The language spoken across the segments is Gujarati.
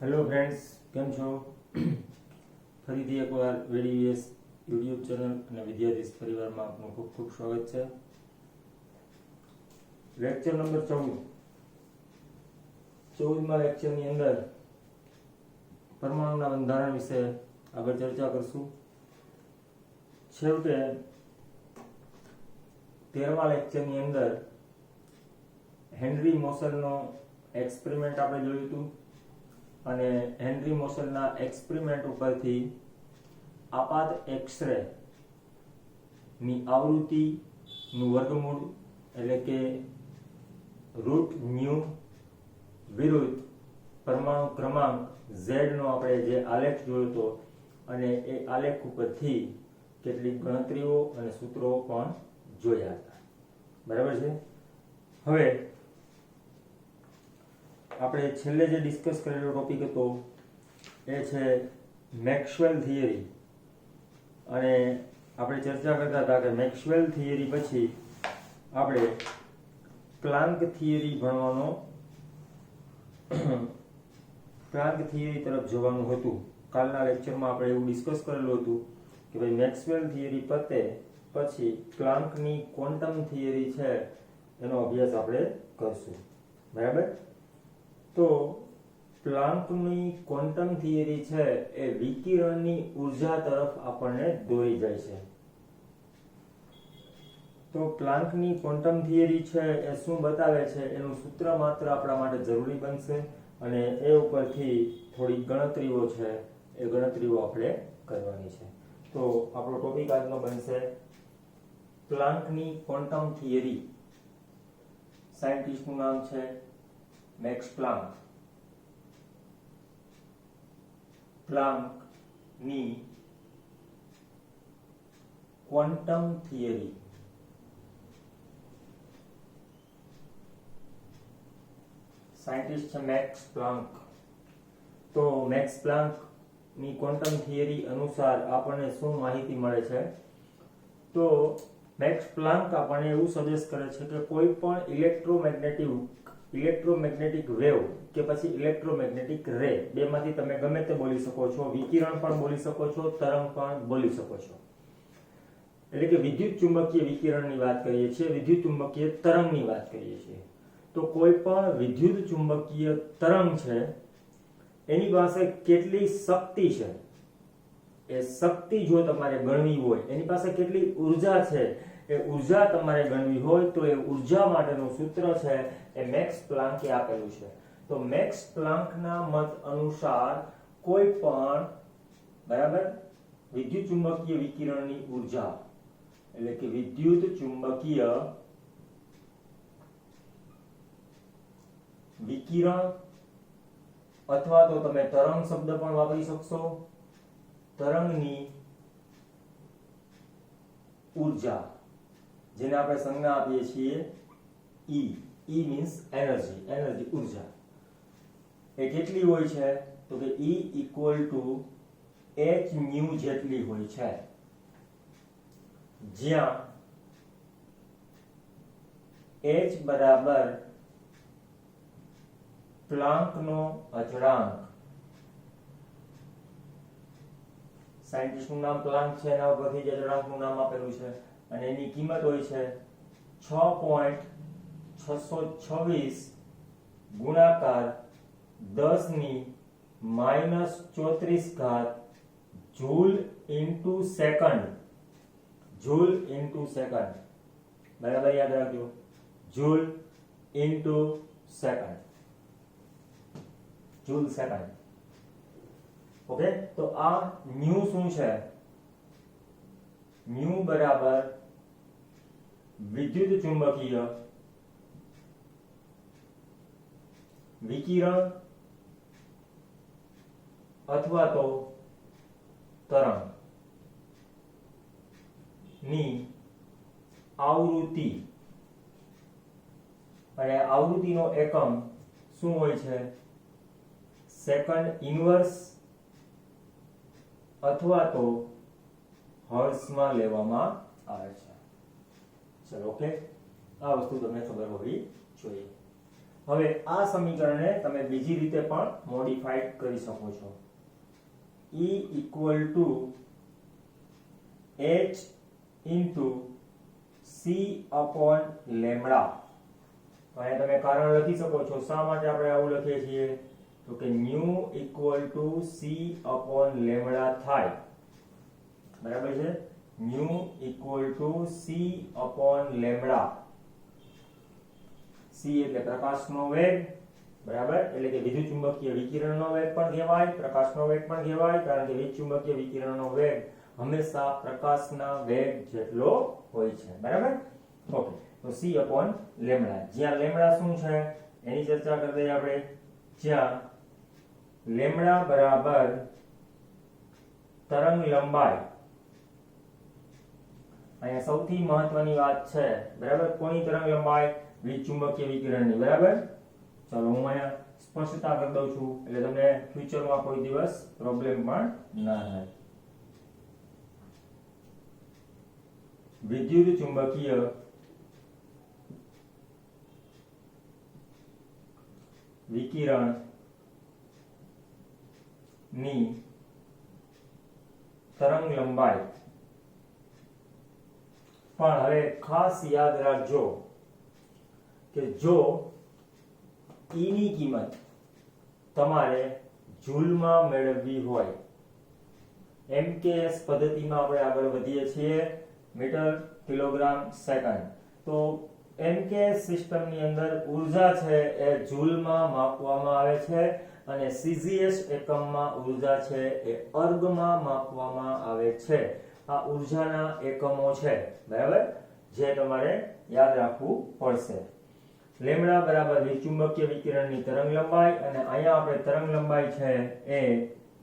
હેલો ફ્રેન્ડ્સ, કેમ છો? ફરીથી એકવાર VDVS યુટ્યુબ ચેનલ અને વિદ્યાર્થી પરિવારમાં આપનું ખૂબ ખૂબ સ્વાગત છે. લેક્ચર નંબર 14માં લેક્ચરની અંદર પરમાણુના બંધારણ વિશે આગળ ચર્ચા કરશું. છેવટે 13મા લેક્ચરની અંદર હેનરી મોસરનો એક્સપેરિમેન્ટ આપણે જોયું હતું અને હેનરી મોસરના એક્સપેરિમેન્ટ ઉપરથી આપાત એક્સરે ની આવૃત્તિનું વર્ગમૂળ એટલે કે રૂટ ન્યુ વિરુદ્ધ પરમાણુ ક્રમાંક Z નો આપણે જે આલેખ જોયો હતો અને એ આલેખ ઉપરથી કેટલીક ગણતરીઓ અને સૂત્રો પણ જોયા હતા. બરાબર છે. હવે આપણે છેલ્લે જે ડિસ્કસ કરેલો ટોપિક હતો એ છે મેક્સવેલ થિયરી, અને આપણે ચર્ચા કરતા હતા કે મેક્સવેલ થિયરી પછી આપણે પ્લાન્ક થિયરી ભણવાનો પ્લાન્ક થિયરી તરફ જવાનું હતું. કાલના લેક્ચરમાં આપણે એવું ડિસ્કસ કરેલું હતું કે ભાઈ મેક્સવેલ થિયરી પતે પછી પ્લાન્કની ક્વોન્ટમ થિયરી છે એનો અભ્યાસ આપણે કરશું. બરાબર. તો પ્લાન્કની ક્વોન્ટમ થિયરી છે એ વિકિરણની ઉર્જા તરફ આપણને દોરી જાય છે. તો પ્લાન્કની ક્વોન્ટમ થિયરી છે એ શું બતાવે છે એનું સૂત્ર માત્ર આપણા માટે જરૂરી બનશે અને એ ઉપરથી થોડી ગણતરીઓ છે એ ગણતરીઓ આપણે કરવાની છે. તો આપણો ટોપિક આજનો બનશે પ્લાન્કની ક્વોન્ટમ થિયરી. સાયન્ટિસ્ટનું નામ છે મેક્સ પ્લાન્ક. પ્લાન્કની ક્વોન્ટમ થિયરી. સાયન્ટિસ્ટ છે મેક્સ પ્લાન્ક. તો મેક્સ પ્લાન્કની ક્વોન્ટમ થિયરી અનુસાર આપણને શું માહિતી મળે છે? તો મેક્સ પ્લાન્ક આપણને એવું સજેસ્ટ કરે છે કે કોઈ પણ ઇલેક્ટ્રોમેગ્નેટિક વેવ કે પછી ઇલેક્ટ્રોમેગ્નેટિક રે, બેમાંથી તમે ગમે તે બોલી શકો છો, વિકિરણ પણ બોલી શકો છો, તરંગ પણ બોલી શકો છો. એટલે કે વિદ્યુત ચુંબકીય વિકિરણની વાત કરીએ છીએ, વિદ્યુત ચુંબકીય તરંગની વાત કરીએ છીએ. તો કોઈ પણ વિદ્યુત ચુંબકીય તરંગ છે એની પાસે કેટલી શક્તિ છે, એ શક્તિ જો તમારે ગણવી હોય, એની પાસે કેટલી ઉર્જા છે એ ઉર્જા તમારે ગણવી હોય તો એ ઉર્જા માટેનું સૂત્ર છે એ મેક્સ પ્લાન્કે આપેલું છે. તો મેક્સ પ્લાન્કના મત અનુસાર કોઈ પણ બરાબર વિદ્યુત ચુંબકીય વિકિરણની ઉર્જા એટલે કે વિદ્યુત ચુંબકીય વિકિરણ અથવા તો તમે તરંગ શબ્દ પણ વાપરી શકશો, તરંગની ઉર્જા જેને આપણે સંજ્ઞા આપીએ છીએ E. E મીન્સ એનર્જી, ઉર્જા. એ કેટલી હોય છે? તો કે E equal to h new જેટલી હોય છે, જ્યાં h બરાબર પ્લાન્કનો અચળાંક. સાયન્ટિસ્ટનું નામ પ્લાન્ક છે, એના ઉપરથી જ અચળાંકનું નામ આપેલું છે અને એની કિંમત હોય છે 6.626 ગુણાકાર 10⁻⁻³ joule into second. Joule into second. બરાબર યાદ રાખજો, joule into second. Joule second. Okay. તો આ ન્યુ શું છે? ન્યુ બરાબર વિદ્યુત ચુંબકીય વિકિરણ અથવા તો તરંગ ની આવૃત્તિ, અને આવૃત્તિનો એકમ શું હોય છે? સેકન્ડ ઇન્વર્સ અથવા તો હર્ટ્ઝમાં લેવામાં આવે છે. ચલો, ઓકે. આ વસ્તુ તમને ખબર હોવી જોઈએ. હવે આ સમીકરણને તમે બીજી રીતે પણ મોડિફાઈડ કરી શકો છો. E equal to H into C upon lambda. તો અહીંયા તમે કારણ લખી શકો છો શા માટે આપણે આવું લખીએ છીએ તો કે nu equal to C upon lambda થાય. બરાબર છે. nu equal to C upon lambda. C એટલે પ્રકાશનો વેગ, બરાબર, એટલે કે વિદ્યુત ચુંબકીય વિકિરણનો વેગ પણ કહેવાય, પ્રકાશનો વેગ પણ કહેવાય, કારણ કે વિદ્યુત ચુંબકીય વિકિરણનો વેગ હંમેશા પ્રકાશના વેગ જેટલો હોય છે. બરાબર. ઓકે, તો C upon lambda, જ્યાં લેમ્બડા શું છે એની ચર્ચા કરી દઈએ આપણે. જ્યાં લેમ્બડા બરાબર તરંગ લંબાઈ. અહીંયા સૌથી મહત્વની વાત છે, બરાબર, કોની તરંગ લંબાઈ? વિદ્યુત ચુંબકીય વિકિરણની. બરાબર. ચાલો હું અહીંયા સ્પષ્ટતા કરી દઉં છું એટલે તમને ફ્યુચરમાં કોઈ દિવસ પ્રોબ્લેમ પણ ના થાય. વિદ્યુત ચુંબકીય વિકિરણ ની તરંગ લંબાઈ પણ હવે ખાસ યાદ રાખજો કે જો E ની કિંમત તમારે જૂલમાં મેળવવી હોય, MKS પદ્ધતિમાં આપણે આગળ વધીએ છીએ, મીટર કિલોગ્રામ સેકન્ડ, તો MKS સિસ્ટમની અંદર ઉર્જા છે એ જૂલમાં માપવામાં આવે છે અને CGS એકમમાં ઉર્જા છે એ અર્ગમાં માપવામાં આવે છે. આ ઉર્જાના એકમો છે, બરાબર, જે તમારે યાદ રાખવું પડશે. લેમ્બડા બરાબર વિદ્યુતચુંબકીય વિકિરણની તરંગ લંબાઈ, અને અહીંયા આપણે તરંગ લંબાઈ છે એ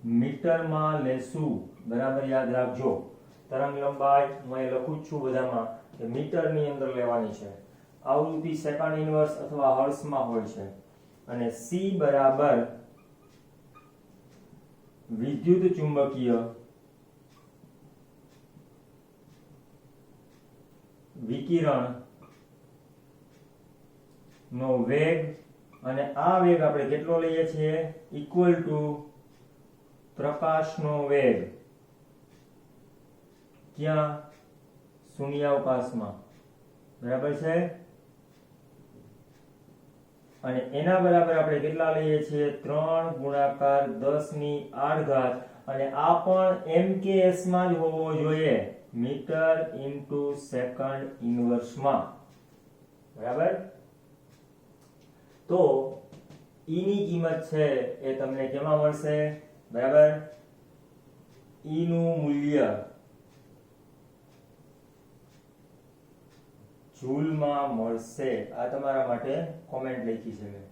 મીટરમાં લેશું. બરાબર, યાદ રાખજો. તરંગ લંબાઈ હું અહીં લખું છું બધામાં કે મીટરની અંદર લેવાની છે. આવૃત્તિ સેકન્ડ ઇન્વર્સ અથવા હર્ટ્ઝમાં હોય છે. અને C બરાબર વિદ્યુત ચુંબકીય વિકિરણ નો વેગ, અને આ વેગ આપણે કેટલો લઈએ છીએ? ઇક્વલ ટુ પ્રકાશનો વેગ. ક્યાં? શૂન્યાવકાશમાં. બરાબર છે. અને એના બરાબર આપણે કેટલા લઈએ છીએ? 3 ગુણાકાર 10⁸, અને આ પણ MKS માં જ હોવો જોઈએ, મીટર ઇન્ટુ સેકન્ડ ઇન્વર્સમાં. બરાબર. તો E ની કિંમત છે એ તમને કેમાં મળશે? બરાબર, E નું મૂલ્ય જૂલમાં મળશે. આ તમારા માટે કોમેન્ટ લખી છે મેં.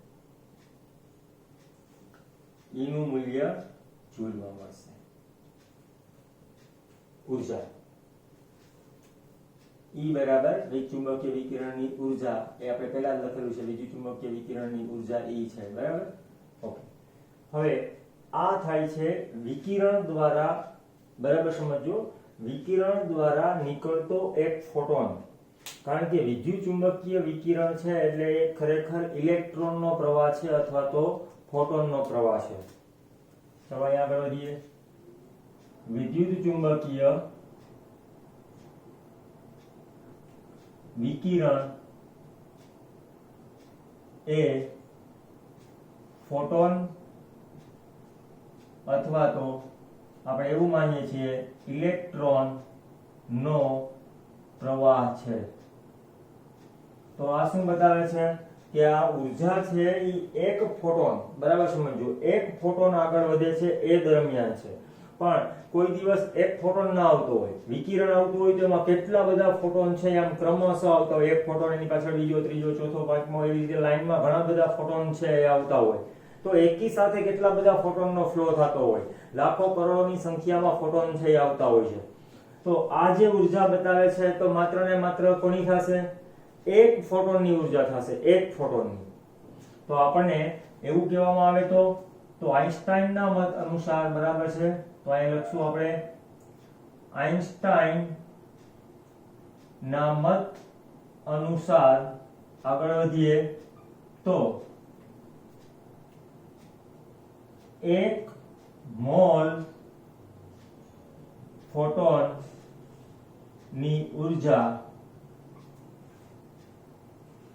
E નું મૂલ્ય જૂલમાં મળશે. ઉર્જા E બરાબર વિદ્યુતચુંબકીય વિકિરણની ઉર્જા, એ આપણે પહેલા જ લખેલું છે, વિદ્યુતચુંબકીય વિકિરણની ઉર્જા E છે. બરાબર. ઓકે, હવે આ થાય છે વિકિરણ દ્વારા. બરાબર સમજો, વિકિરણ દ્વારા નીકળતો એક ફોટોન. કારણ કે વિદ્યુતચુંબકીય વિકિરણ છે એટલે એ ખરેખર ઇલેક્ટ્રોનનો પ્રવાહ છે અથવા તો ફોટોનનો પ્રવાહ છે. ચાલો અહીંયા આગળ વધીએ. વિદ્યુતચુંબકીય વિકિરણ એ ફોટોન અથવા તો આપણે એવું માનીએ છીએ ઇલેક્ટ્રોન નો પ્રવાહ છે. તો આ શું બતાવે છે કે આ ઉર્જા છે એ એક ફોટોન, બરાબર સમજો, એક ફોટોન આગળ વધે છે એ દરમિયાન છે. પણ કોઈ દિવસ એક ફોટોન ના આવતો હોય, વિકિરણ આવતું હોય તો એમાં કેટલા બધા ફોટોન છે આમ ક્રમશઃ આવતા હોય. એક ફોટોન એની પાછળ બીજો, ત્રીજો, ચોથો, પાંચમો, એવી રીતે લાઈનમાં ઘણા બધા ફોટોન છે એ આવતા હોય. તો એકી સાથે કેટલા બધા ફોટોનનો ફ્લો થતો હોય, લાખો કરોડોની સંખ્યામાં ફોટોન છે એ આવતા હોય છે. તો આ જે ઉર્જા બતાવે છે તો માત્ર ને માત્ર કોની થશે? એક ફોટોનની ઉર્જા થશે, એક ફોટોનની. તો આપણને એવું કહેવામાં આવે તો આઈન્સ્ટાઈનના મત અનુસાર, બરાબર છે, તો અહીં લખશું આપણે આઈન્સ્ટાઈન ના મત અનુસાર. આગળ વધીએ તો 1 મોલ ફોટોન ની ઉર્જા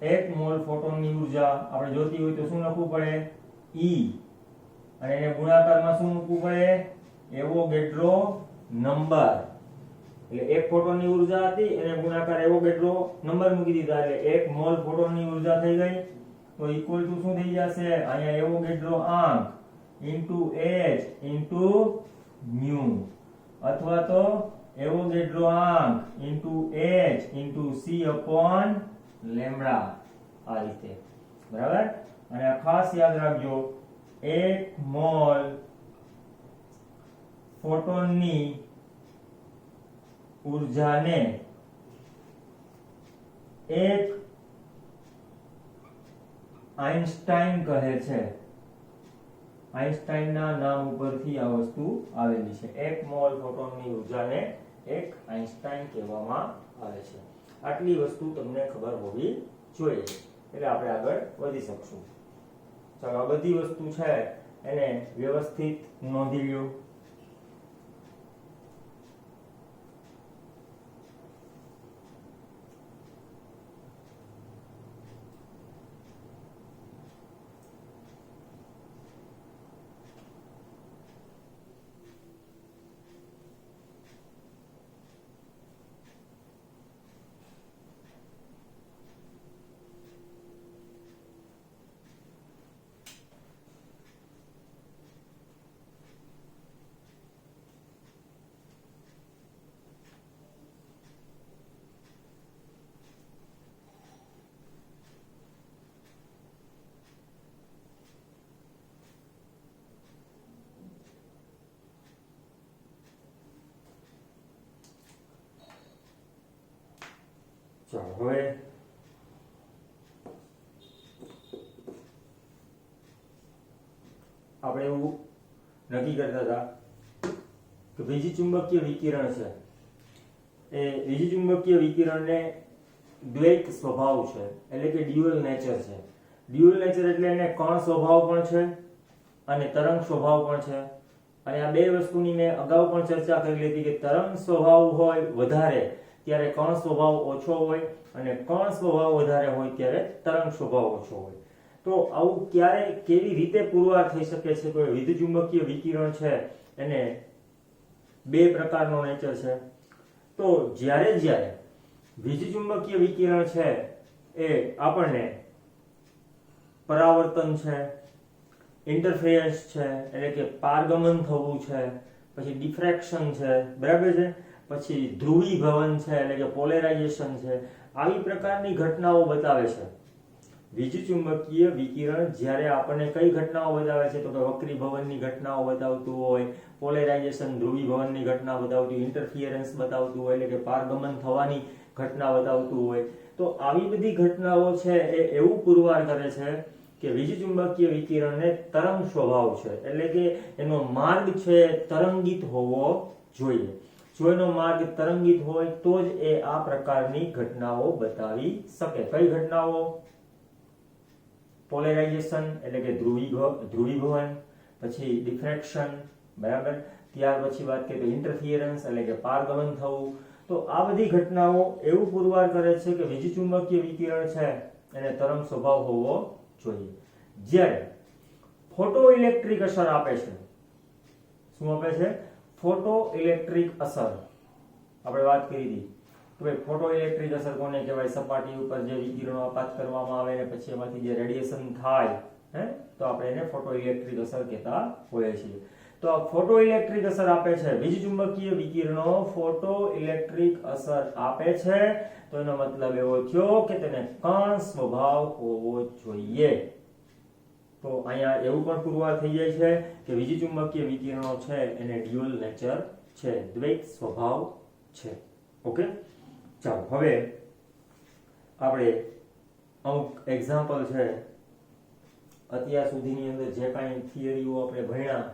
1 મોલ ફોટોન ની ઉર્જા આપણે જોતી હોય તો શું લખવું પડે E અને એને ગુણાકારમાં શું મૂકવું પડે એવોગેડ્રો નંબર એટલે 1 ફોટોન ની ઉર્જા હતી એને ગુણાકાર એવોગેડ્રો નંબર મૂકી દીધા એટલે 1 મોલ ફોટોન ની ઉર્જા થઈ ગઈ તો ઇક્વલ ટુ શું થઈ જશે અહીંયા એવોગેડ્રો આંક h ન્યુ અથવા તો એવોગેડ્રો આંક h c upon લેમ્બડા આ રીતે બરાબર અને આ ખાસ યાદ રાખજો 1 મોલ ફોટોનની ઉર્જાને 1 આઇન્સ્ટાઇન કહે છે આઇન્સ્ટાઇનના નામ ઉપરથી આ વસ્તુ આવેલી છે 1 મોલ ફોટોનની ઉર્જાને 1 આઇન્સ્ટાઇન કહેવામાં આવે છે આટલી વસ્તુ તમને ખબર હોવી જોઈએ એટલે આપણે આગળ વધી શકશું ચાલો આ બધી વસ્તુ છે એને વ્યવસ્થિત નોંધી લ્યો ચાલો હવે આપણે એવું નક્કી કરતા હતા કે વિદ્યુતચુંબકીય વિકિરણ છે એ વિદ્યુતચુંબકીય વિકિરણને દ્વૈત સ્વભાવ છે એટલે કે ડ્યુઅલ નેચર છે ડ્યુઅલ નેચર એટલે એને કણ સ્વભાવ પણ છે અને તરંગ સ્વભાવ પણ છે અને આ બે વસ્તુની મેં અગાઉ પણ ચર્ચા કરી હતી કે તરંગ સ્વભાવ હોય વધારે ત્યારે કણ સ્વભાવ ઓછો હોય અને કણ સ્વભાવ વધારે હોય ત્યારે તરંગ સ્વભાવ ઓછો હોય તો આવું ક્યારે કેવી રીતે પુરવાર થઈ શકે છે કે વિદ્યુતચુંબકીય વિકિરણ છે એને બે પ્રકારનો નેચર છે તો જ્યારે વિદ્યુતચુંબકીય વિકિરણ છે એ આપણને પરાવર્તન છે ઇન્ટરફેરન્સ છે એટલે કે પારગમન થવું છે પછી ડિફ્રેક્શન છે બરાબર છે પછી ધ્રુવીભવન છે એટલે કે પોલેરાઇઝેશન છે આવી પ્રકારની ઘટનાઓ બતાવે છે વિદ્યુતચુંબકીય વિકિરણ જ્યારે આપણને કઈ ઘટનાઓ બતાવે છે તો કે વક્રીભવનની ઘટનાઓ બતાવતું હોય પોલેરાઇઝેશન ધ્રુવીભવનની ઘટના બતાવતી ઇન્ટરફિયરન્સ બતાવતું હોય એટલે કે પારગમન થવાની ઘટના બતાવતું હોય તો આવી બધી ઘટનાઓ છે એ એવું પુરવાર કરે છે કે વિદ્યુતચુંબકીય વિકિરણને તરંગ સ્વભાવ છે એટલે કે એનો માર્ગ છે તરંગિત હોવો જોઈએ જો એનો માર્ગ તરંગિત હોય તો જ એ આ પ્રકારની ઘટનાઓ બતાવી શકે કઈ ઘટનાઓ પોલેરાઇઝેશન એટલે કે ધ્રુવીભવન પછી ડિફ્રેક્શન બરાબર ત્યાર પછી વાત કરીએ તો ઇન્ટરફિયરન્સ એટલે કે પારગમન થવું તો આ બધી ઘટનાઓ એવું પુરવાર કરે છે કે વિદ્યુતચુંબકીય વિકિરણ છે એને તરંગ સ્વભાવ હોવો જોઈએ જ્યારે ફોટો ઇલેક્ટ્રિક અસર આપે છે શું આપે છે ફોટો ઇલેક્ટ્રિક અસર આપણે વાત કરી હતી તો ભાઈ ફોટો ઇલેક્ટ્રિક અસર કોને કહેવાય સપાટી ઉપર જે વિકિરણો આપાત કરવામાં આવે ને પછી એમાંથી જે રેડિયેશન થાય હે તો આપણે એને ફોટો ઇલેક્ટ્રિક અસર કહેતા હોઈએ છીએ તો આ ફોટો ઇલેક્ટ્રિક અસર આપે છે વિદ્યુતચુંબકીય વિકિરણો ફોટો ઇલેક્ટ્રિક અસર આપે છે તો એનો મતલબ એવો થયો કે તેને કણ સ્વભાવ હોવો જોઈએ તો અહીંયા એવું પણ પુરવાર થઈ જાય છે કે વિદ્યુતચુંબકીય વિકિરણો છે એને ડ્યુઅલ નેચર છે દ્વૈત સ્વભાવ છે ઓકે ચાલો હવે આપણે અમુક એક્ઝામ્પલ છે અત્યાર સુધીની અંદર જે કાંઈ થિયરીઓ આપણે ભણ્યા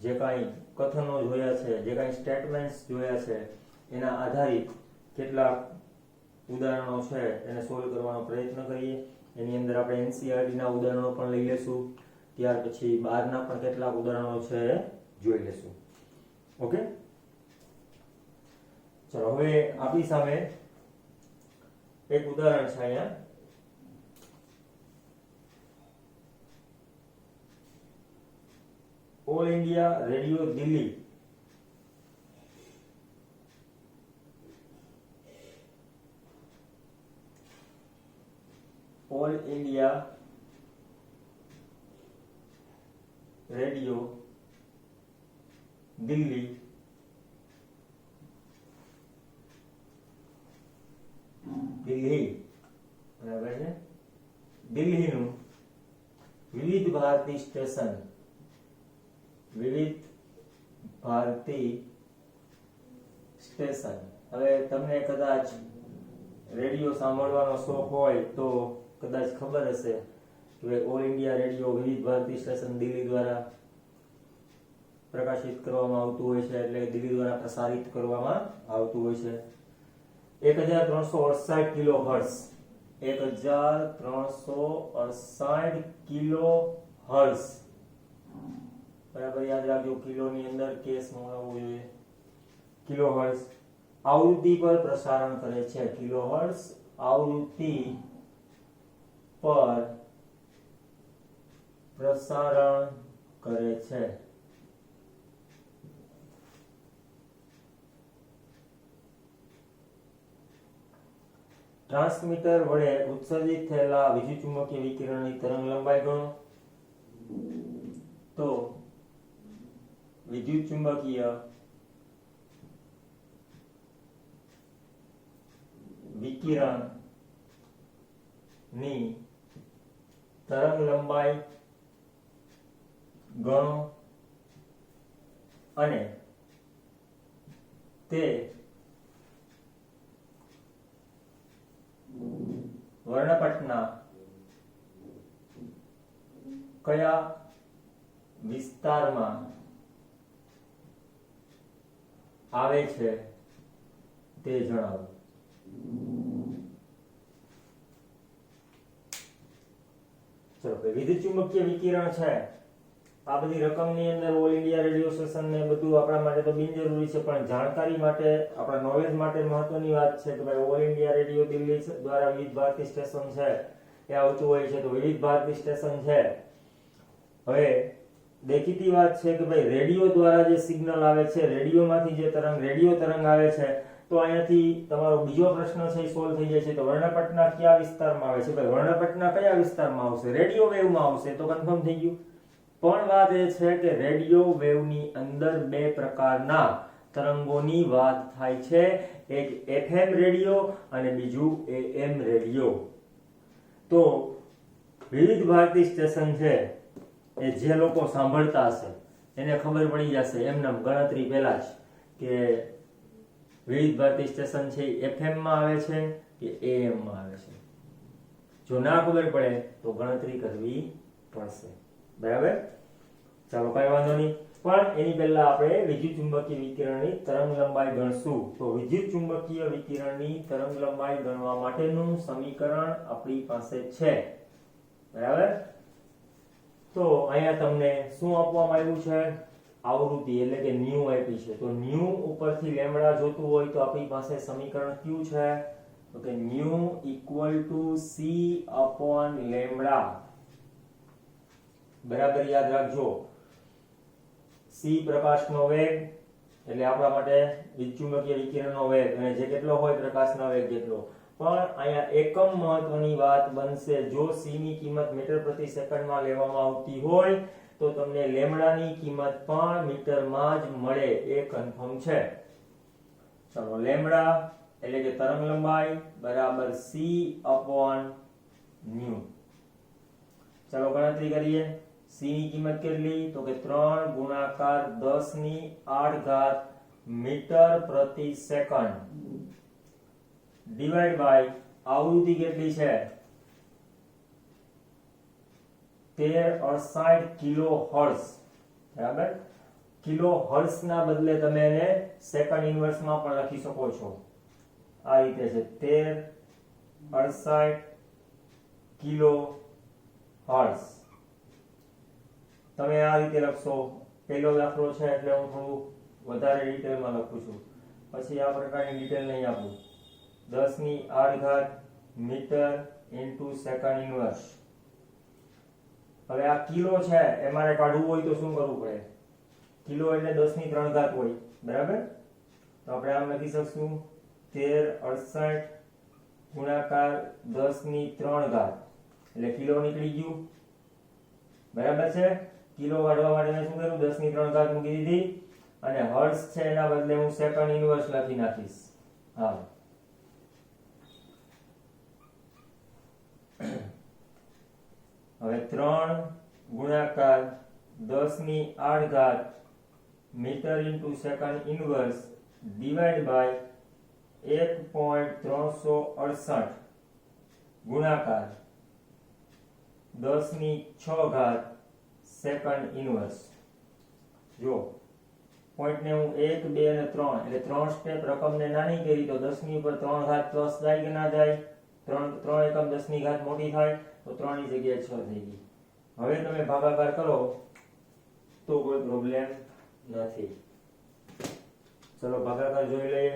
જે કાંઈ કથનો જોયા છે જે કાંઈ સ્ટેટમેન્ટ્સ જોયા છે એના આધારિત કેટલાક ઉદાહરણો છે એને સોલ્વ કરવાનો પ્રયત્ન કરીએ એની અંદર આપણે એનસીઈઆરટી ના ઉદાહરણો પણ લઈ લેશું ત્યાર પછી બહારના પણ કેટલાક ઉદાહરણો છે જોઈ લેશું. ઓકે, ચલો હવે આપણી સામે એક ઉદાહરણ છે અહીંયા. All India radio Delhi all India radio Delhi બરાબર છે. દિલ્હીનું વિવિધ ભારતી સ્ટેશન હવે તમને કદાચ રેડિયો સાંભળવાનો શોખ હોય તો કદાચ ખબર હશે કે ઓલ ઇન્ડિયા રેડિયો વિવિધ ભારતી સ્ટેશન દિલ્હી દ્વારા પ્રકાશિત કરવામાં આવતું હોય છે, એટલે દિલ્હી દ્વારા પ્રસારિત કરવામાં આવતું હોય છે. 1368 કિલો હર્ટ્ઝ 1368 કિલો હર્ટ્ઝ બરાબર યાદ રાખજો. કિલો ની અંદર કેસ નો આવવો જોઈએ. કિલો હર્ટ્ઝ આવૃત્તિ પર પ્રસારણ કરે છે. કિલો હર્ટ્ઝ આવૃત્તિ પર પ્રસારણ કરે છે. ટ્રાન્સમીટર વડે ઉત્સર્જિત થયેલા વિદ્યુતચુંબકીય વિકિરણની તરંગ લંબાઈ ગણો. તો વિદ્યુતચુંબકીય વિકિરણની તરંગ લંબાઈ ગણો અને તે વર્ણપટના કયા વિસ્તારમાં આવે છે તે જણાવો. ચલો વિદ્યુત ચુંબકીય વિકિરણ છે આ બધી રકમની અંદર ઓલ ઇન્ડિયા રેડિયો સ્ટેશન ને બધું આપણા માટે તો બિનજરૂરી છે, પણ જાણકારી માટે આપણા નોલેજ માટે મહત્વની વાત છે કે ભાઈ ઓલ ઇન્ડિયા રેડિયો દિલ્હી દ્વારા વિવિધ ભારતી સ્ટેશન છે એ આવતું હોય છે. તો વિવિધ ભારતી સ્ટેશન છે. હવે દેખીતી વાત છે કે ભાઈ રેડિયો દ્વારા જે સિગ્નલ આવે છે, રેડિયોમાંથી જે રેડિયો તરંગ આવે છે, તો અહીંયાથી તમારો બીજો પ્રશ્ન છે એ સોલ્વ થઈ જાય છે. તો વર્ણપટના કયા વિસ્તારમાં આવે છે? ભાઈ વર્ણપટના કયા વિસ્તારમાં આવશે? રેડિયો વેવમાં આવશે, તો કન્ફર્મ થઈ ગયું. પણ વાત એ છે કે રેડિયો વેવની અંદર બે પ્રકારના તરંગોની વાત થાય છે. એક FM રેડિયો અને બીજું AM રેડિયો. તો વિવિધ ભારતી સ્ટેશન છે એ જે લોકો સાંભળતા હશે એને ખબર પડી જશે એમને ગણતરી પહેલા જ કે વિવિધ ભારતી સ્ટેશન છે FM માં આવે છે કે AM માં આવે છે. જો ના ખબર પડે તો ગણતરી કરવી પડશે. બરાબર, ચાલો કઈ વાંધો નહીં. પણ એની પહેલા આપણે વિદ્યુત ચુંબકીય વિકિરણની તરંગ લંબાઈ ગણશું. તો વિદ્યુત ચુંબકીય વિકિરણની તરંગ લંબાઈ ગણવા માટેનું સમીકરણ આપણી પાસે છે. બરાબર, તો અહીંયા તમને શું આપવામાં આવ્યું છે? આવૃત્તિ એટલે કે ન્યુ આપી છે. તો ન્યુ ઉપરથી લેમ્ડા જોતું હોય તો આપણી પાસે સમીકરણ કયું છે? તો કે ન્યુ ઇક્વલ ટુ c/લેમ્ડા. બરાબર યાદ રાખજો. c પ્રકાશનો વેગ એટલે આપણા માટે વિદ્યુતચુંબકીય વિકિરણનો વેગ, અને જે કેટલો હોય પ્રકાશના વેગ જેટલો. પણ અહીંયા એકમ મહત્વની વાત બનશે. જો c ની કિંમત મીટર પ્રતિ સેકન્ડમાં લેવામાં આવતી હોય તો તમને લેમ્ડાની કિંમત પણ મીટરમાં જ મળે, એ કન્ફર્મ છે. ચાલો લેમ્ડા એટલે કે તરંગ લંબાઈ બરાબર c/ન્યુ. ચાલો ગણતરી કરીએ. c ની કિંમત કેટલી? તો કે 3 ગુણાકાર 10 ની 8 મીટર પ્રતિ સેકન્ડ ડિવાઇડ બાય આવૃત્તિ કેટલી છે? 1368 કિલો હર્ટ્ઝ. બરાબર, કિલો હર્ટ્ઝ ના બદલે તમે એને સેકન્ડ ઇન્વર્સ માં પણ લખી શકો છો. આ રીતે છે 1368 કિલો હર્ટ્ઝ તમે આ રીતે લખશો. પહેલો દાખલો છે એટલે હું થોડું વધારે ડિટેલમાં લખું છું, પછી આ પ્રકારની ડિટેલ નહીં આપું. 10 ની 8 ઘાત મીટર ઇન્ટુ સેકન્ડ ઇન્વર્સ. હવે આ કિલો છે એ મારે કાઢવું હોય તો શું કરવું પડે? કિલો એટલે 10 ની 3 ઘાત હોય, બરાબર? તો આપણે આમ લખી શકશું 1368 ગુણાકાર 10 ની 3 ઘાત એટલે કિલો નીકળી ગયું, બરાબર છે? કિલો કાઢવા માટે મેં શું કર્યું? 10 ની 3 ઘાત મૂકી દીધી અને હર્ટ્ઝ છે એના બદલે હું સેકન્ડ ઇન્વર્સ લખી નાખીશ. હા, હવે 3 ગુણાકાર 10 ની 8 ઘાત metre into second inverse divide by 1.368 ગુણાકાર 10 ની 6 ઘાત સેકન્ડ ઇન્વર્સ. જો પોઈન્ટને હું 1 2 અને 3 એટલે 3 સ્ટેપ રકમને નાની કરી તો 10 ની ઉપર 3 ઘાત પ્લસ જાય કે ના જાય? 3 એકમ 10 ની ઘાત મોટી થાય તો 3 ની જગ્યાએ 6 થઈ ગઈ. હવે તમે ભાગાકાર કરો તો કોઈ પ્રોબ્લેમ નથી. ચલો ભાગાકાર જોઈ લઈએ.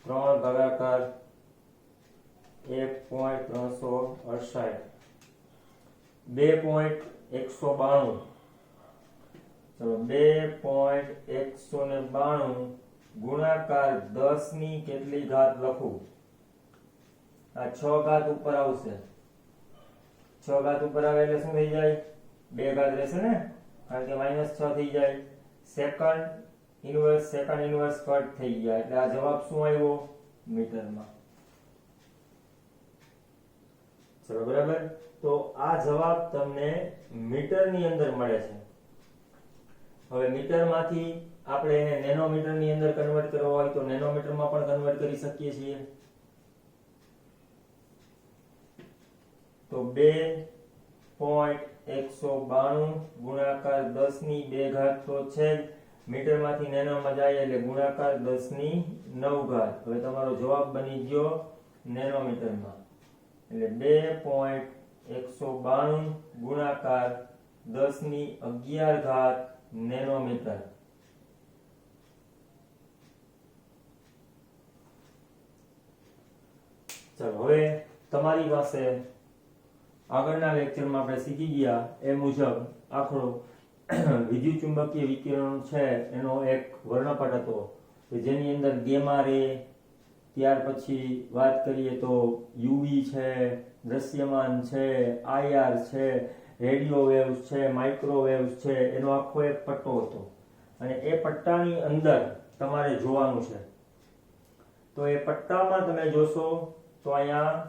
3 ભાગાકાર 1.368 2.192. ચલો 2.192 ગુણાકાર 10 ની કેટલી ઘાત લખું? આ 6 ઘાત ઉપર આવશે. 6 ઘાત ઉપર આવે એટલે શું થઈ જાય? 2 ઘાત રહેશે ને, કારણ કે -6 થઈ જાય. સેકન્ડ ઇન્વર્સ કટ થઈ ગયા એટલે આ જવાબ શું આવ્યો? મીટરમાં. ચલો બરાબર. તો આ જવાબ તમને મીટરની અંદર મળે છે. હવે મીટરમાંથી આપણે એને નેનોમીટરની અંદર કન્વર્ટ કરવા હોય તો નેનોમીટરમાં પણ કન્વર્ટ કરી શકીએ છીએ. તો 2.192 ગુણાકાર 10 ની 2 ઘાત તો છે જ, મીટરમાંથી નેનોમાં જાય એટલે ગુણાકાર 10 ની 9 ઘાત. હવે તમારો જવાબ બની ગયો નેનોમીટરમાં. એટલે 2.192 ગુણાકાર 10 ની 11 ઘાત નેનોમીટર. ચાલો હવે તમારી પાસે આગળના લેક્ચરમાં આપણે શીખી ગયા એ મુજબ આખો વિદ્યુત ચુંબકીય વિકિરણ છે એનો એક વર્ણપટ હતો કે જેની અંદર ગેમા રે, ત્યાર પછી વાત કરીએ તો યુવી છે, દ્રશ્યમાન છે, આઈઆર છે, રેડિયો વેવ્સ છે, માઇક્રોવેવ્સ છે, એનો આખો એક પટ્ટો હતો અને એ પટ્ટાની અંદર તમારે જોવાનું છે. તો એ પટ્ટામાં તમે જોશો તો અહીંયા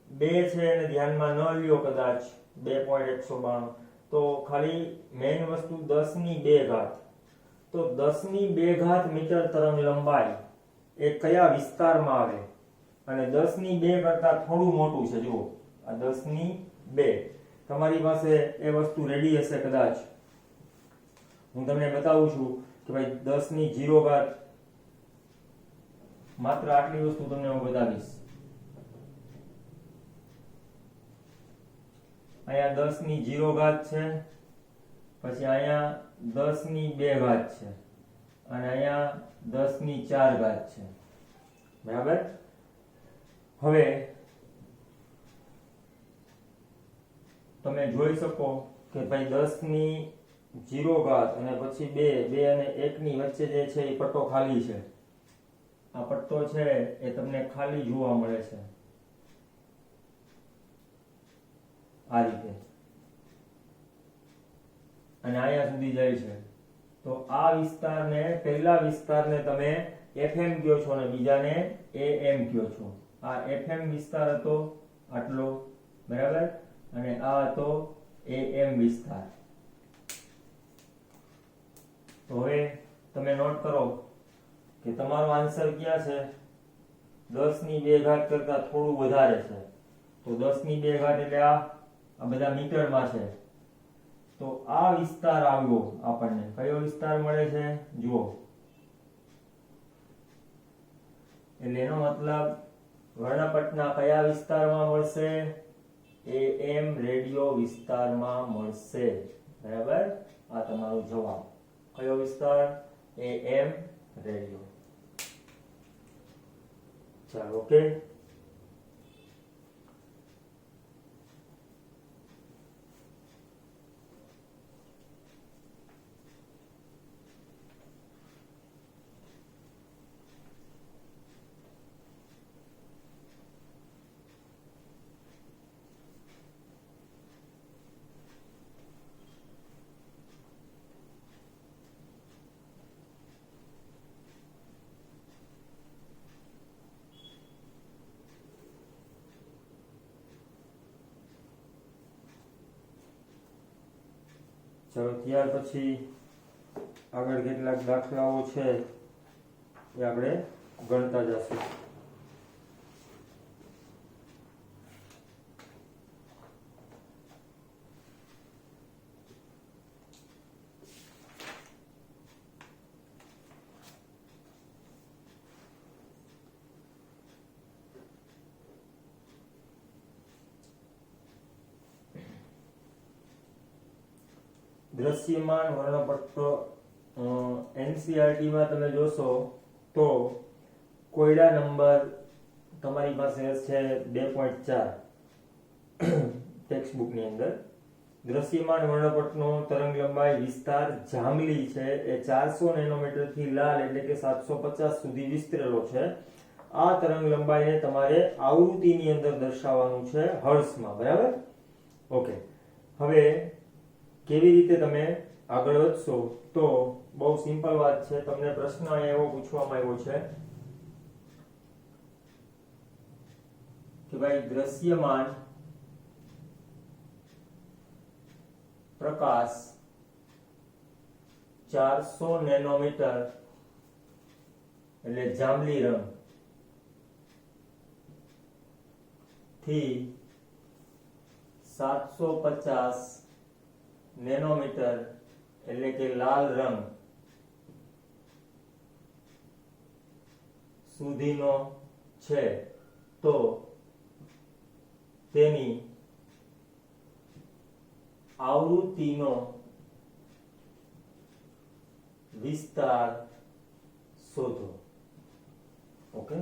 2 છે એને ધ્યાનમાં ન લ્યો કદાચ 2.192 તો ખાલી મેઇન વસ્તુ 10 ની 2 ઘાત. તો 10 ની 2 ઘાત મીટર તરંગ લંબાઈ એ કયા વિસ્તારમાં આવે? અને 10 ની 2 કરતા થોડું મોટું છે. જુઓ આ 10 ની 2. તમારી પાસે એ વસ્તુ રેડી હશે કદાચ. હું તમને બતાવું છું કે ભાઈ 10 ની 0 ઘાત, માત્ર આટલી વસ્તુ તમને હું બતાવીશ. અહીંયા 10 ની 0 ઘાત છે, પછી અહીંયા 10 ની 2 ઘાત છે અને અહીંયા 10 ની 4 ઘાત છે, બરાબર? હવે તમે જોઈ શકો કે ભાઈ 10 ની 0 ઘાત અને પછી 2 અને 1 ની વચ્ચે જે છે એ પટ્ટો ખાલી છે. આ પટ્ટો છે એ તમને ખાલી જોવા મળે છે આ રીતે, અને અહીંયા સુધી જાય છે. તો આ વિસ્તારને, પહેલા વિસ્તારને તમે FM કહો છો અને બીજાને AM કહો છો. આ FM વિસ્તાર હતો આટલો, બરાબર, અને આ હતો AM વિસ્તાર. તો હવે તમે નોટ કરો કે તમારો આન્સર ક્યાં છે? 10 ની 2 ઘાત કરતા થોડું વધારે છે. તો 10 ની 2 ઘાત એટલે આ બધા મીટરમાં છે. તો આ વિસ્તાર આવ્યો આપણને. કયો વિસ્તાર મળે છે? જુઓ, એટલે એનો મતલબ વર્ણપટના કયા વિસ્તારમાં મળશે? AM રેડિયો વિસ્તારમાં મળશે. બરાબર, આ તમારો જવાબ. કયો વિસ્તાર? AM radio. ચાલો, ઓકે. ચલો, ત્યાર પછી આગળ કેટલાક દાખલાઓ છે એ આપણે ગણતા જશું. દ્રશ્યમાન વર્ણપટ્ટો એનસીઆરટી માં તમે જોશો તો કોયડા નંબર તમારી પાસે છે 2.4 ટેક્સ્ટ બુક ની અંદર. દ્રશ્યમાન વર્ણપટનો તરંગ લંબાઈ વિસ્તાર જાંબલી છે એ 400 નેનોમીટર થી લાલ એટલે કે 750 સુધી વિસ્તરેલો છે. આ તરંગ લંબાઈને તમારે આવૃત્તિની અંદર દર્શાવવાનું છે હર્ટ્ઝમાં. બરાબર, ઓકે. હવે કેવી રીતે તમે આગળ વધશો તો બહુ સિમ્પલ વાત છે. તમને પ્રશ્ન એવો પૂછવામાં આવ્યો છે કે ભાઈ દ્રશ્યમાન પ્રકાશ 400 નેનોમીટર એટલે જાંબલી રંગ થી 750 નેનોમીટર એટલે કે લાલ રંગ સુધીનો છે તો તેની આવૃત્તિનો વિસ્તાર શોધો. ઓકે,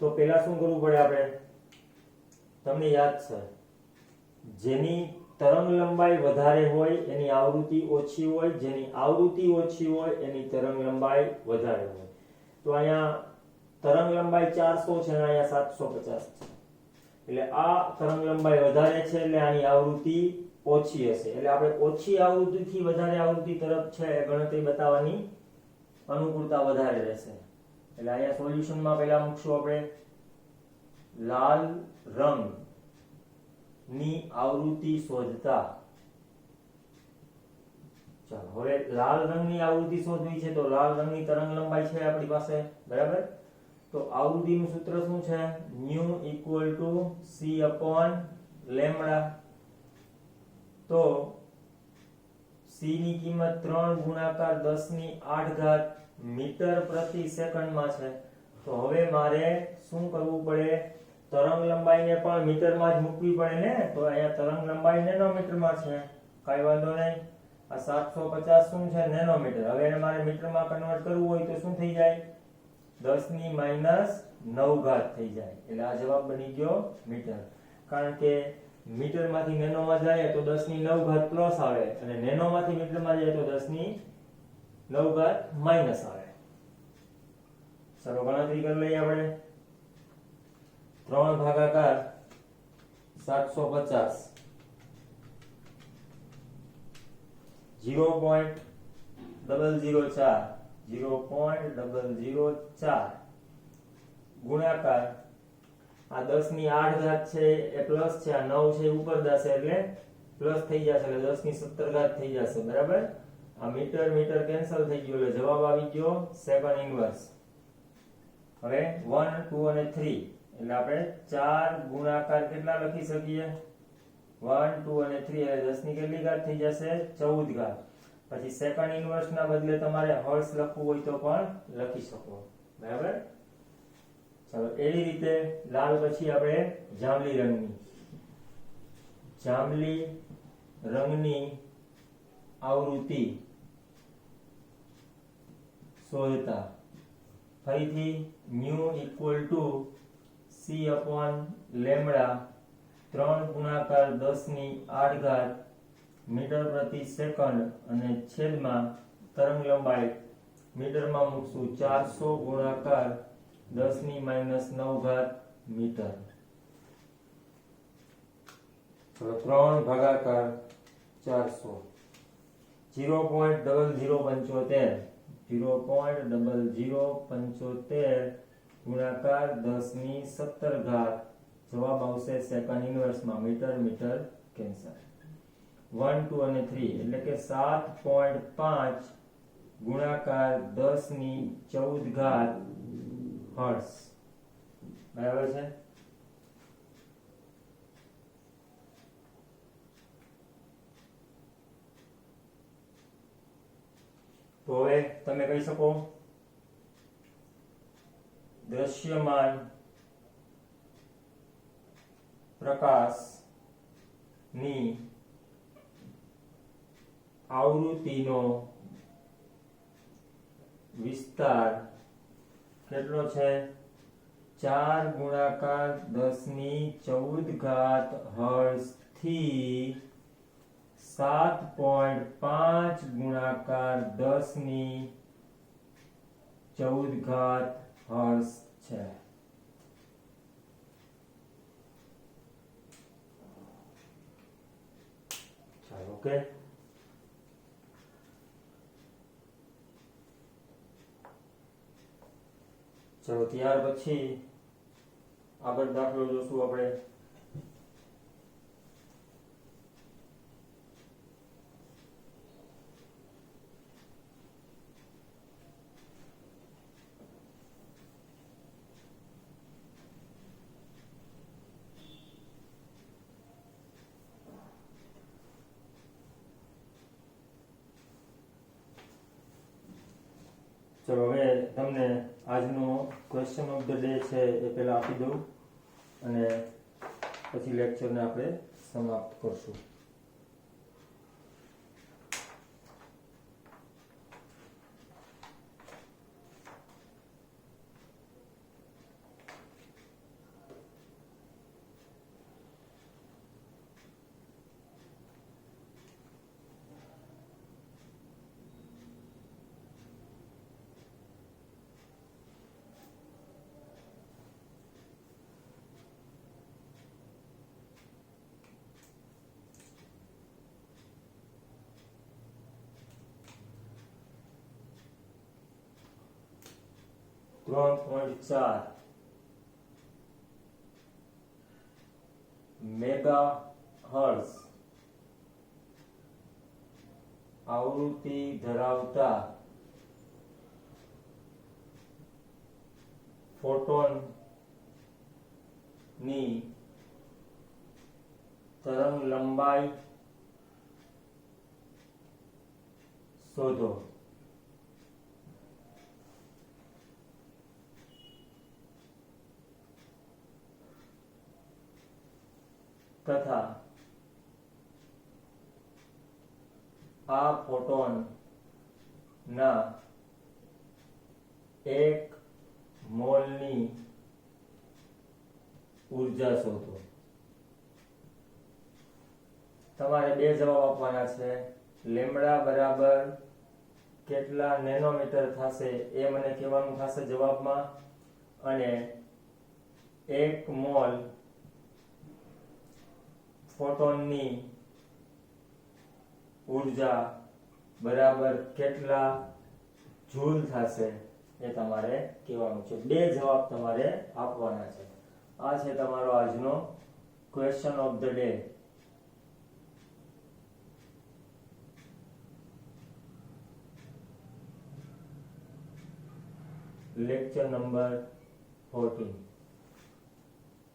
તો પહેલા શું કરવું પડે આપણે? તમને યાદ છે, જેની તરંગ લંબાઈ વધારે હોય એની આવૃત્તિ ઓછી હોય, જેની આવૃત્તિ ઓછી હોય એની તરંગ લંબાઈ વધારે હોય. તો અહીંયા તરંગ લંબાઈ 400 છે અને અહીંયા 750 છે. એટલે આ તરંગ લંબાઈ વધારે છે એટલે આની આવૃત્તિ ઓછી હશે. એટલે આપણે ઓછી આવૃત્તિથી વધારે આવૃત્તિ તરફ છે ગણતરી બતાવવાની અનુકૂળતા વધારે રહેશે. એટલે અહીંયા સોલ્યુશનમાં પહેલા મૂકશું આપણે લાલ રંગ ની આવૃત્તિ શોધતા. ચાલો, હવે લાલ રંગની આવૃત્તિ શોધવી છે તો લાલ રંગની તરંગ લંબાઈ છે આપણી પાસે. બરાબર, તો આવૃત્તિનું સૂત્ર શું છે? New equal to C upon lambda. તો સી ની કિંમત 3 ગુણાકાર 10 ની 8 ઘાત મીટર પ્રતિ સેકન્ડમાં છે. તો હવે મારે શું કરવું પડે? તરંગ લંબાઈને પણ મીટરમાં જ મૂકવી પડે ને. તો અહીંયા તરંગ લંબાઈ નેનોમીટરમાં છે, કાઈ વાંધો નહીં. આ 750 શું છે? નેનોમીટર. હવે એને મારે મીટરમાં કન્વર્ટ કરવું હોય તો શું થઈ જાય? 10 ની -9 ઘાત થઈ જાય. એટલે આ જવાબ બની ગયો મીટર. કારણ કે મીટરમાંથી નેનોમાં જાય તો 10 ની 9 ઘાત પ્લસ આવે અને નેનોમાંથી મીટરમાં જાય તો 10 ની 9 ઘાત માઈનસ આવે. ચલો, ગણતરી કરી લઈએ આપણે. 3 ભાગાકાર 750 0.004 ગુણાકાર આ 10 ની 8 ઘાત છે એ પ્લસ છે, આ 9 છે ઉપર જશે એટલે પ્લસ થઈ જશે એટલે 10 ની 17 ઘાત થઈ જશે. બરાબર, આ મીટર મીટર કેન્સલ થઈ ગયો એટલે જવાબ આવી ગયો સેકન્ડ ઇન્વર્સ. હવે 1 2 અને 3 એટલે આપણે 4 ગુણાકાર કેટલા લખી શકીએ? 1 2 અને 3 એટલે 10 ની કેટલી ઘાત થઈ જશે? 14 ઘાત. પછી સેકન્ડ ઇન્વર્સ ના બદલે તમારે હર્ટ્ઝ લખવું હોય તો પણ લખી શકો. બરાબર, ચાલો. એવી રીતે લાલ પછી આપણે જાંબલી રંગની. જાંબલી રંગની આવૃત્તિ શોધતા. ફરીથી mu equal to C upon lambda 3 ગુણાકાર 10 ની 8 ઘાત મીટર પ્રતિ સેકન્ડ અને છેદમાં તરંગ લંબાઈ મીટરમાં મૂકશું 400 ગુણાકાર 10 ની -9 ઘાત મીટર. તો 3 ભાગાકાર 400 0.0075 ગુણાકાર 10 ની 17 ઘાત. જવાબ આવશે સેકન્ડ ઇન્વર્સમાં મીટર મીટર કેન્સર. 1 2 અને 3 એટલે કે 7.5 ગુણાકાર 10 ની 14 ઘાત હર્ટ્ઝ. બરાબર છે. તો હવે તમે કહી શકો દ્રશ્યમાન પ્રકાશની આવૃત્તિનો વિસ્તાર કેટલો છે? 4 ગુણાકાર 10 ની 14 ઘાત હર્ટ્ઝ થી 7.5 ગુણાકાર 10 ની 14 ઘાત હર્ટ્ઝ છે. ચાલો ઓકે. ચલો ત્યાર પછી આગળ દાખલો જોશું આપણે. ચલો હવે તમને આજનો ક્વેશ્ચન ઓફ ધ ડે છે એ પહેલા આપી દઉં અને પછી લેક્ચરને આપણે સમાપ્ત કરશું. ત્રણ પોઈન્ટ 4 મેગા હર્ટ્ઝ આવૃત્તિ ધરાવતા ફોટોન ની તરંગ લંબાઈ શોધો. તથા આ ફોટોન ના 1 મોલની ઉર્જા શોધો. તમારે બે જવાબ આપવાના છે. લેમ્બડા બરાબર કેટલા નેનોમીટર થશે એ મને કહેવાનું થશે જવાબમાં, અને 1 મોલ ફોટોનની ઉર્જા બરાબર કેટલા જૂલ થશે એ તમારે કહેવાનું છે. બે જવાબ તમારે આપવાના છે. આ છે તમારો આજનો question of the day. Lecture number 14.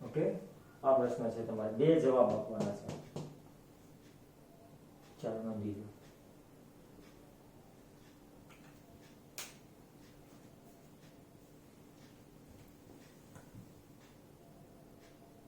Okay, આ પ્રશ્ન છે તમારે બે જવાબ આપવાના છે. ચાલો નોંધી લો.